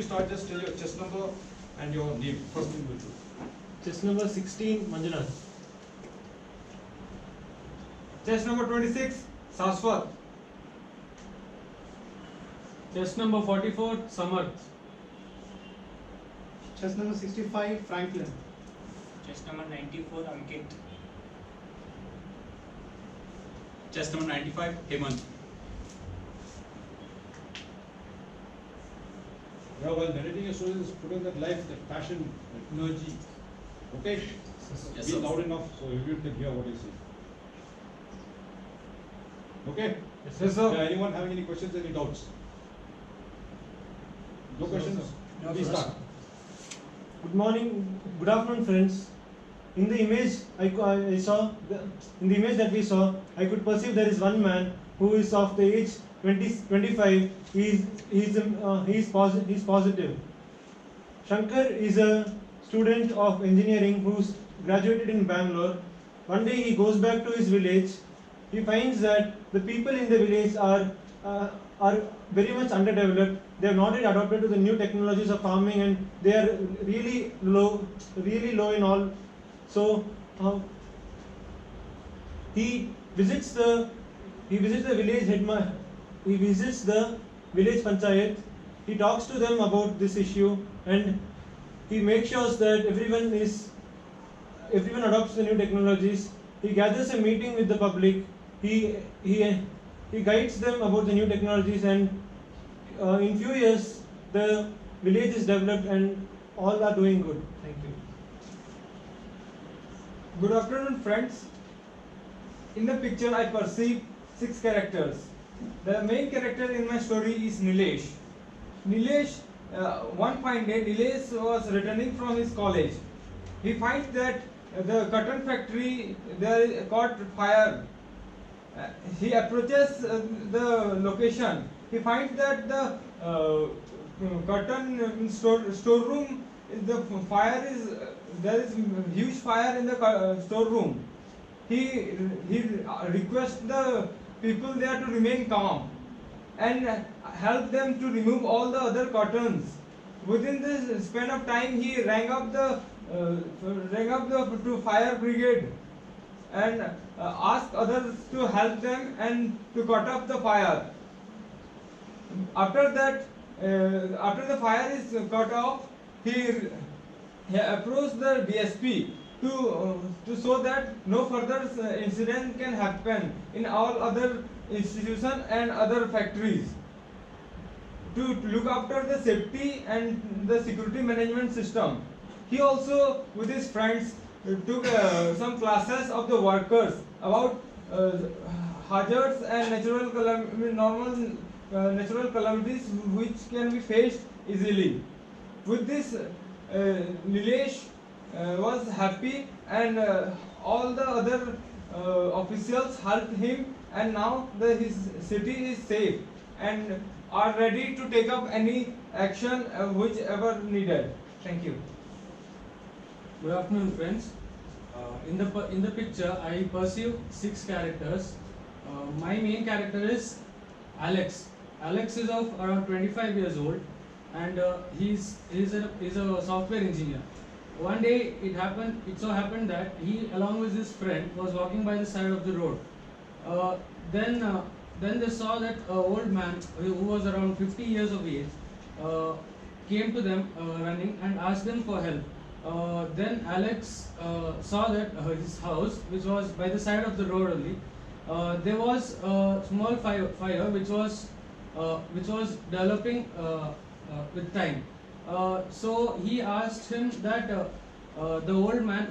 you start, just tell your chest number and your name. First thing we'll do. Chest number 16, Manjunath. Chest number 26, Saswat. Chest number 44, Samarth. Chest number 65, Franklin. Chest number 94, Ankit. Chest number 95, Hemant. Yeah, while narrating your story, just put in that life, that passion, that energy. Okay? Yes, Be sir. loud enough so everyone can hear what you say. Okay? Yes, sir. Yeah, anyone having any questions, any doubts? No questions? No, Please sir. start. Good morning, good afternoon, friends. In the image I saw, in the image that we saw, I could perceive there is one man who is of the age 25. He is positive. Shankar is a student of engineering who's graduated in Bangalore. One day he goes back to his village. He finds that the people in the village are very much underdeveloped. They have not yet adopted to the new technologies of farming, and they are really low in all. So he visits the village he visits the village panchayat. He talks to them about this issue, and he makes sure that everyone adopts the new technologies. He gathers a meeting with the public. He guides them about the new technologies, and in few years the village is developed and all are doing good. Thank you. Good afternoon, friends. In the picture, I perceive 6 characters. The main character in my story is Nilesh. Nilesh, one fine day, Nilesh was returning from his college. He finds that the cotton factory there caught fire. He approaches the location. He finds that the cotton storeroom, the fire is there is huge fire in the storeroom. He requests the people there to remain calm and help them to remove all the other cottons. Within this span of time, he rang up the to fire brigade and asked others to help them and to cut up the fire. After that, after the fire is cut off, he approached the DSP to show that no further incident can happen in all other institutions and other factories, to look after the safety and the security management system. He also, with his friends, took some classes of the workers about hazards and natural calamities which can be faced easily. With this, Nilesh was happy, and all the other officials helped him, and now his city is safe and are ready to take up any action whichever needed. Thank you. Good afternoon, friends. In the picture, I perceive 6 characters. My main character is Alex. Alex is of around 25 years old, and he's a software engineer. One day it so happened that he, along with his friend, was walking by the side of the road. Then they saw that an old man who was around 50 years of age came to them running and asked them for help. Then Alex saw that his house, which was by the side of the road only, there was a small fire which was developing with time. So he asked him that the old man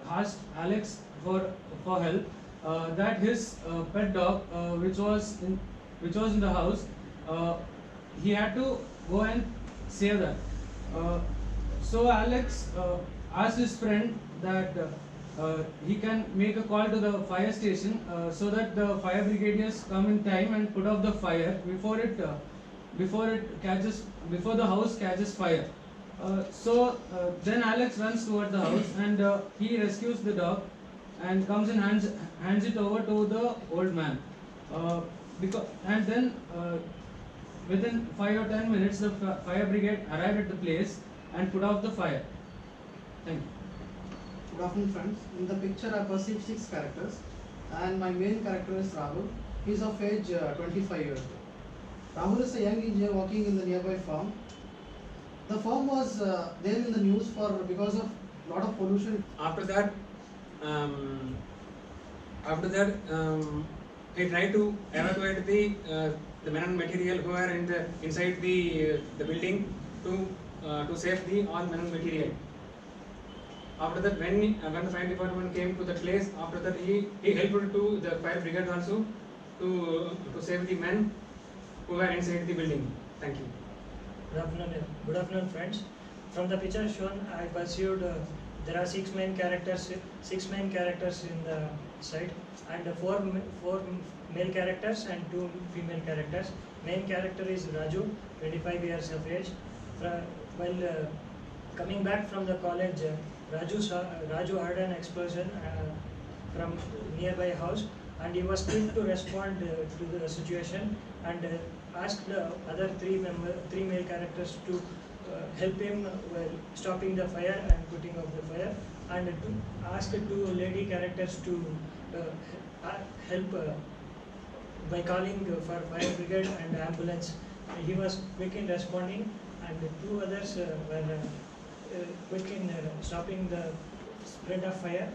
asked Alex for help, that his pet dog, which was in the house, he had to go and save that. So Alex asked his friend that he can make a call to the fire station so that the fire brigadiers come in time and put out the fire before the house catches fire. Then Alex runs toward the house, and he rescues the dog and comes and hands it over to the old man. Within 5 or 10 minutes, the fire brigade arrived at the place and put out the fire. Thank you. Good afternoon, friends. In the picture, I perceive 6 characters, and my main character is Rahul. He is of age 25 years old. Rahul is a young engineer working in the nearby farm. The farm was there in the news because of lot of pollution. After that, he tried to evacuate the men and material who are inside the building to save the all men and material. After that, when the fire department came to the place, after that he helped to the fire brigade also to save the men who were inside the building. Thank you. Good afternoon, friends. From the picture shown, I perceived there are 6 main characters. 6 main characters in the site, and 4 male characters and 2 female characters. Main character is Raju, 25 years of age. While coming back from the college, Raju heard an explosion from nearby house, and he was keen to respond to the situation and asked the other 3 male characters to help him while stopping the fire and putting out the fire, and to ask 2 lady characters to help by calling for fire brigade and ambulance. He was quick in responding, and 2 others were quick in stopping the spread of fire.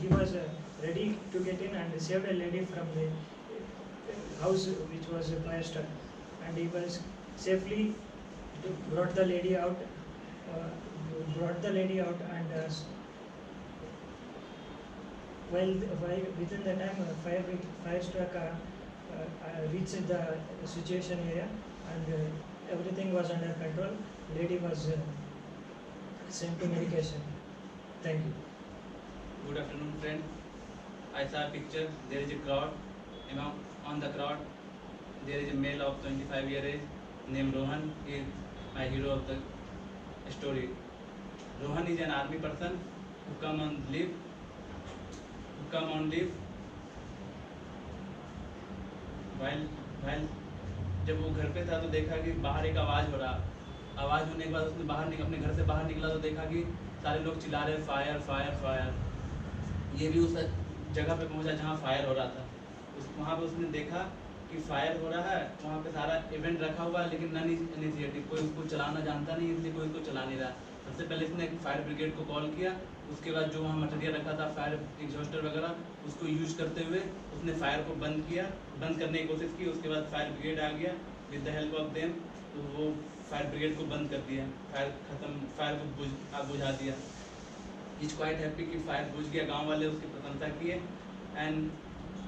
He was ready to get in and saved a lady from the house which was fire struck, and he was safely brought the lady out. And within the time fire struck reached the situation area, and everything was under control. Lady was sent to medication. Thank you. Good afternoon, friend. I saw a picture. There is a crowd. On the crowd, there is a male of 25 years age named Rohan. He is my hero of the story. Rohan is an army person who come on leave. while जब वो घर पे था तो देखा कि बाहर एक आवाज़ हो रहा. आवाज़ होने के बाद उसने अपने घर से बाहर निकला तो देखा कि सारे लोग चिल्ला रहे फायर फायर फायर. ये भी उस जगह पे पहुंचा जहाँ फायर हो रहा था. वहाँ पे उसने देखा कि फायर हो रहा है. वहाँ पे सारा इवेंट रखा हुआ है, लेकिन नन इनिशिएटिव, कोई उसको चलाना जानता नहीं, इसलिए कोई उसको चला नहीं रहा. सबसे पहले इसने फायर ब्रिगेड को कॉल किया. उसके बाद जो वहाँ मटेरियल रखा था, फायर एग्जॉस्टर वगैरह, उसको यूज करते हुए उसने फायर को बंद करने की कोशिश की. उसके बाद फायर ब्रिगेड आ गया with the help of them. तो वो फायर ब्रिगेड को बंद कर दिया, फायर को बुझा दिया. इज क्वाइट हैप्पी कि फायर बुझ गया. गाँव वाले उसकी प्रशंसा किए. एंड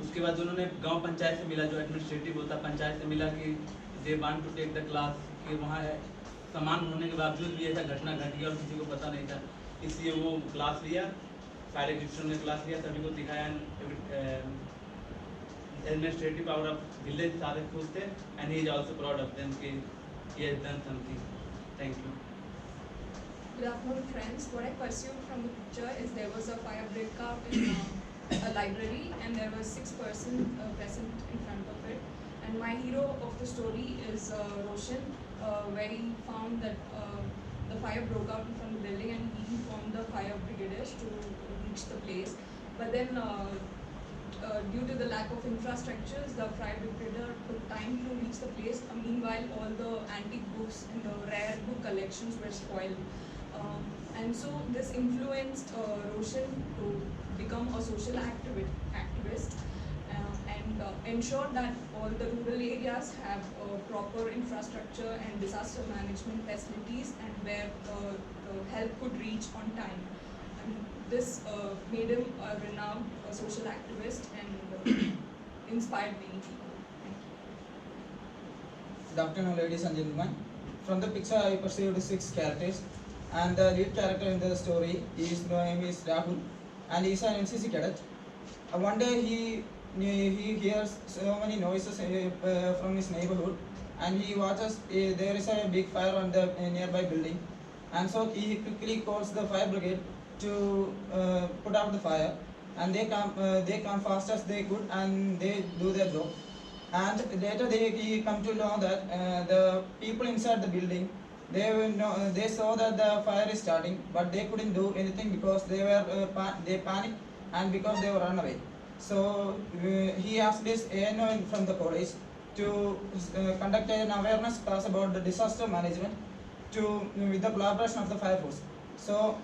उसके बाद उन्होंने गांव पंचायत से मिला, जो एडमिनिस्ट्रेटिव होता पंचायत से मिला कि they want to take the class, कि वहाँ सामान होने के बावजूद भी ऐसा घटना घट गया और किसी को पता नहीं था. इसलिए वो क्लास लिया, फायर एग्जीक्यूशन में क्लास लिया, सभी को दिखाया. एडमिनिस्ट्रेटिव पावर ऑफ विलेज सारे खुश थे. And he is also proud of them कि he has done something. Thank you. Good afternoon, friends. What I perceived from the picture is there was a fire breakout in a library, and there were 6 persons present in front of it. And my hero of the story is Roshan, where he found that the fire broke out in front of the building, and he informed the fire brigadiers to reach the place. But then, due to the lack of infrastructures, the fire brigadier took time to reach the place. Meanwhile, all the antique books and the rare book collections were spoiled. And so this influenced Roshan to become a social activist and ensure that all the rural areas have proper infrastructure and disaster management facilities, and where the help could reach on time. And this made him a renowned social activist and inspired many people. Thank you. Good afternoon, ladies and gentlemen. From the picture, I perceived 6 characters, and the lead character in the story is Rahul, and he is an NCC cadet. One day he hears so many noises from his neighborhood, and he watches there is a big fire on the nearby building, and so he quickly calls the fire brigade to put out the fire, and they come fast as they could, and they do their job. and later he come to know that the people inside the building, they saw that the fire is starting, but they couldn't do anything because they panicked and because they were run away. So he asked this ANO from the college to conduct an awareness class about the disaster management with the collaboration of the fire force. So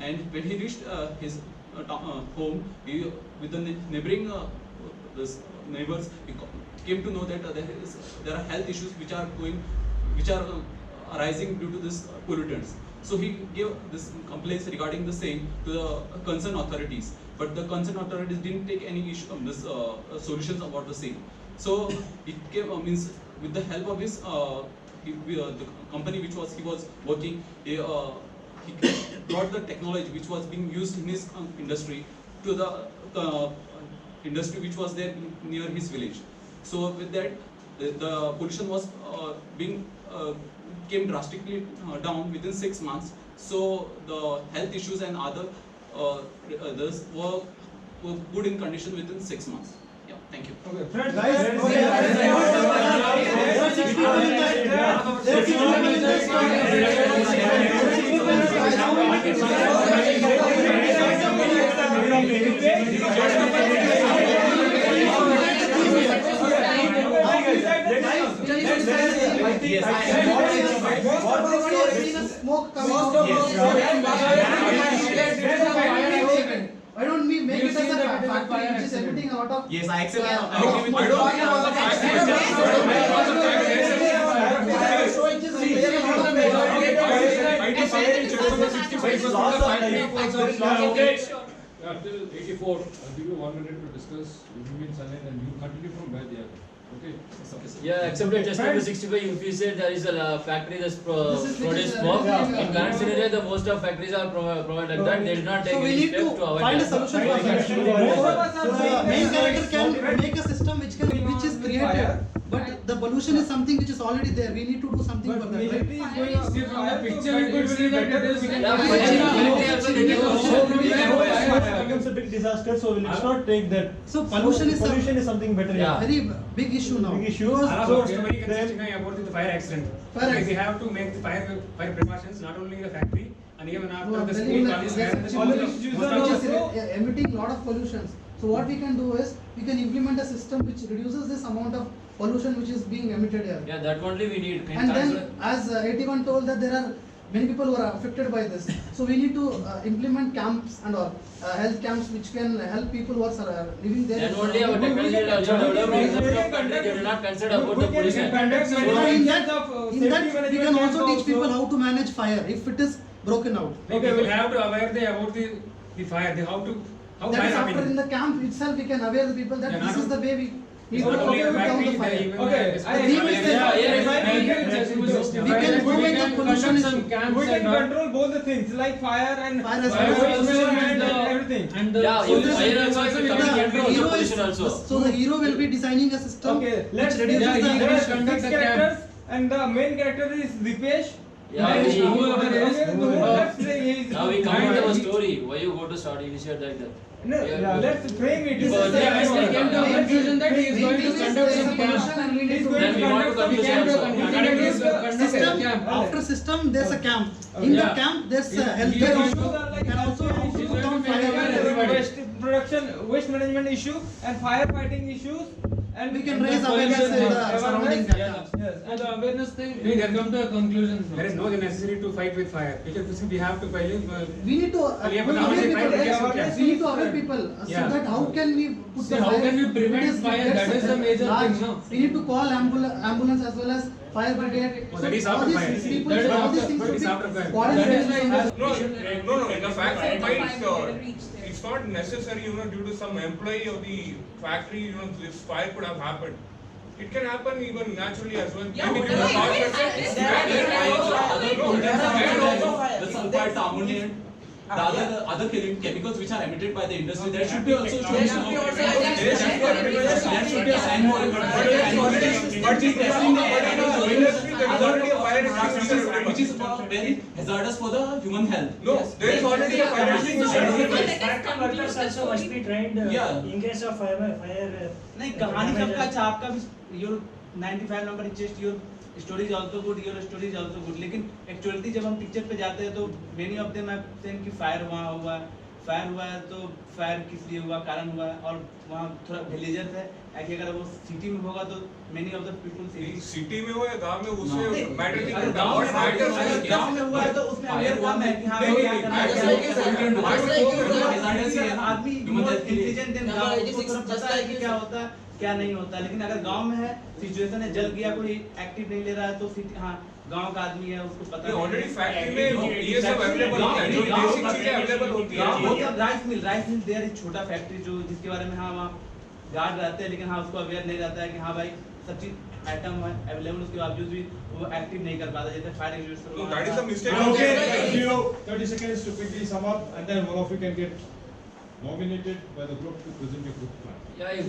and when he reached his home, with the neighboring neighbors, he came to know that there are health issues which are arising due to this pollutants. So he gave this complaints regarding the same to the concerned authorities, but the concerned authorities didn't take any issue solutions about the same. So it came with the help of his the company which he was working. He brought the technology which was being used in his industry to the industry which was there near his village. So with that, the pollution was came drastically down within 6 months. So the health issues and others were good in condition within 6 months. Yeah, thank you. Okay, friends, Why don't we make it as a factory which is emitting a lot of... Yes, I accept. I Till 84, I'll give you 1 minute to discuss. You remain silent and you continue from where they are. Okay? Yeah, except that just after 65, if you say there is a factory that's produce smoke, in current scenario, the most of factories are provide like that. They did not take So we any need steps to to avoid find a that. solution for that. So the main character can make a system which is created, but the pollution is something which is already there. We need to do something for that, right? See, from the picture you could see that it is becomes a big disaster, so let's not take that. So pollution is something better. very big issue now. Big issue. Also, very consistent about the fire accident. We have to make the fire precautions not only in the factory and even after the school, college, which is emitting lot of pollutions. So what we can do is we can implement a system which reduces this amount of pollution which is being emitted here. Yeah, that only we need. And then, as 81 told, that there are many people who are affected by this. So we need to implement camps and all health camps which can help people who are living there. Then only our technology will also develop. They do not consider about the pollution. In that we can also teach people how to manage fire if it is broken out. Okay, we have to aware about the fire, how That fire is after happening. in the camp itself we can aware the people that this is the way we need to Not only put the down factory, the fire. even Okay, The theme is that we can go with the pollution issue. we can control both the things like fire and Fire as Fire well. also and everything. and the Yeah, So you this fire is- also the will communicate with the hero pollution is- also. So the hero will be designing a system Okay, which let's reduces yeah, there he are will 6 conduct the characters and the main character is Dipesh. Yeah, And he- whoever it is, Okay, let's say he is- Now we come to our story. Why you go to start initiate like that? No, let's frame it. This This is is the- the- I came to a conclusion that he is We going to believe conduct there is some a pollution camp. and we need He's to going Then to we want to conduct conclude some also. camp. system. After system there's a camp. In the Yeah. camp there's a He healthcare is issue going to- and also how to put down Fire fire. waste production, waste management issue and firefighting issues, and We can raise awareness in the surrounding camp. Yes, And the awareness thing, we can come to a conclusion. There is no necessity to fight with fire. Because we have to We need to Yeah, but aware now they people. fight against the camp. We need to aware people so Yeah. that how can we put See, the how fire? can we prevent It is- fire? gets That is the major large. thing, no? We need to call ambulance as well as fire brigade. Oh, that is all after these fire. people, That is all these after- things that should is be after fire. coordinated. That is why No, in the fact Before the fight, fire brigade reached there. it's not necessary, due to some employee of the factory, this fire could have happened. It can happen even naturally as well. Yeah, Maybe whatever due to it is, short at least circuit. there There is are also other pollutants also fire. the sulfide, the ammonia, the other chemicals which are emitted by the industry. There should be also There should be also- There should be a sign for it. But in the industry, there is already a fire which is very hazardous for the human health. No, there is already a fire extinguisher. Factory workers also must be trained in case of fire. नहीं कहानी सबका अच्छा आपका भी your 95 number is just your story is also good, your story is also good. लेकिन actuality जब हम picture पे जाते हैं तो many of them have saying कि फायर वहाँ हुआ है तो फायर किस लिए हुआ कारण हुआ है और वहाँ थोड़ा विलेजर्स है कि अगर वो सिटी में होगा तो many of the people city में हो या गांव में उससे मैटर नहीं करता। गांव में हुआ है तो उसमें अवेयर कम है कि हाँ क्या करना आदमी इंटेलिजेंट है उसको थोड़ा पता है कि क्या होता है क्या नहीं होता है। लेकिन अगर गांव में है सिचुएशन है जल गया कोई एक्टिव नहीं ले रहा है तो हाँ गांव का आदमी है उसको पता है ऑलरेडी फैक्ट्री में ये सब अवेलेबल होता है जो बेसिक चीजें अवेलेबल होती है। वो सब राइस मिल देयर इज छोटा फैक्ट्री जो जिसके बारे में हाँ वहाँ गार्ड रहते हैं लेकिन हाँ उसको अवेयर नहीं रहता है कि हाँ भाई सब चीज आइटम है अवेलेबल उसके बावजूद भी वो एक्टिव नहीं कर पाता जैसे fire extinguisher. So that is a mistake. Okay, you know, 30 seconds to quickly sum up, and then one of you can get nominated by the group to present your group plan. Yeah, if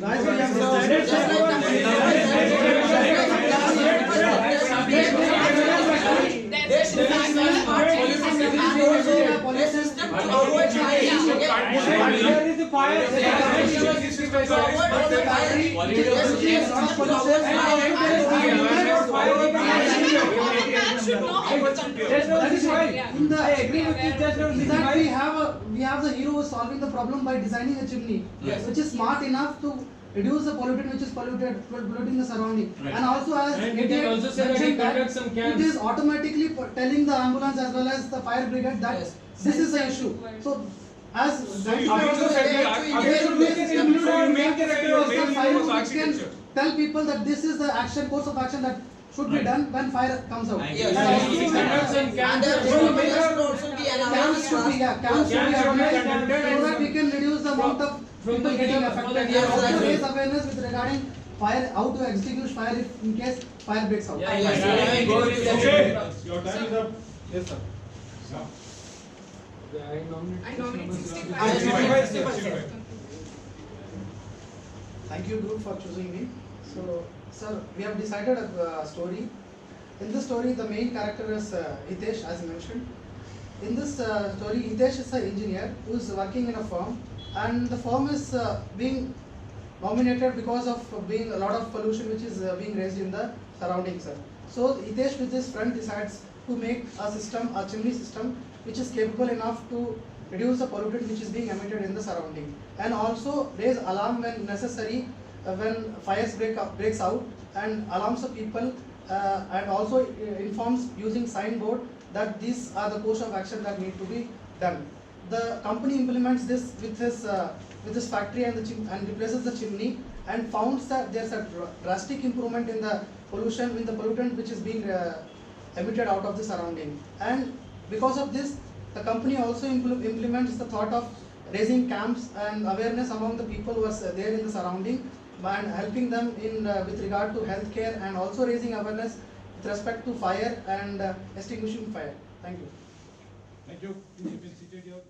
we have the hero solving the problem by designing a chimney, which is smart enough to reduce the pollutant which is polluting the surrounding, and also as we can also say that he conducts some camps. it is automatically telling the ambulance as well as the fire brigade that this is the issue. So as So you also said that which can tell people that this is the course of action that should be done when fire comes out. Yes. Camps should be organized so that we can reduce the amount of people getting affected. And also raise awareness with regarding fire, how to extinguish fire if in case fire breaks out. Okay, your time is up. Yes, sir. Now. I nominate 65. Thank you, group, for choosing me. So, sir, we have decided a story. In this story, the main character is Hitesh, as mentioned. In this story, Hitesh is an engineer who is working in a firm, and the firm is being nominated because of being a lot of pollution which is being raised in the surroundings. So, Hitesh with his friend decides to make a chimney system, which is capable enough to reduce the pollutant which is being emitted in the surrounding, and also raise alarm when necessary when fires breaks out, and alarms the people, and also informs using signboard that these are the course of action that need to be done. The company implements this with this factory and replaces the chimney, and founds that there's a drastic improvement in the pollution, in the pollutant which is being emitted out of the surrounding. And because of this, the company also implements the thought of raising camps and awareness among the people who are there in the surrounding, and helping them in with regard to healthcare, and also raising awareness with respect to fire and extinguishing fire. Thank you. Thank you. You can sit here.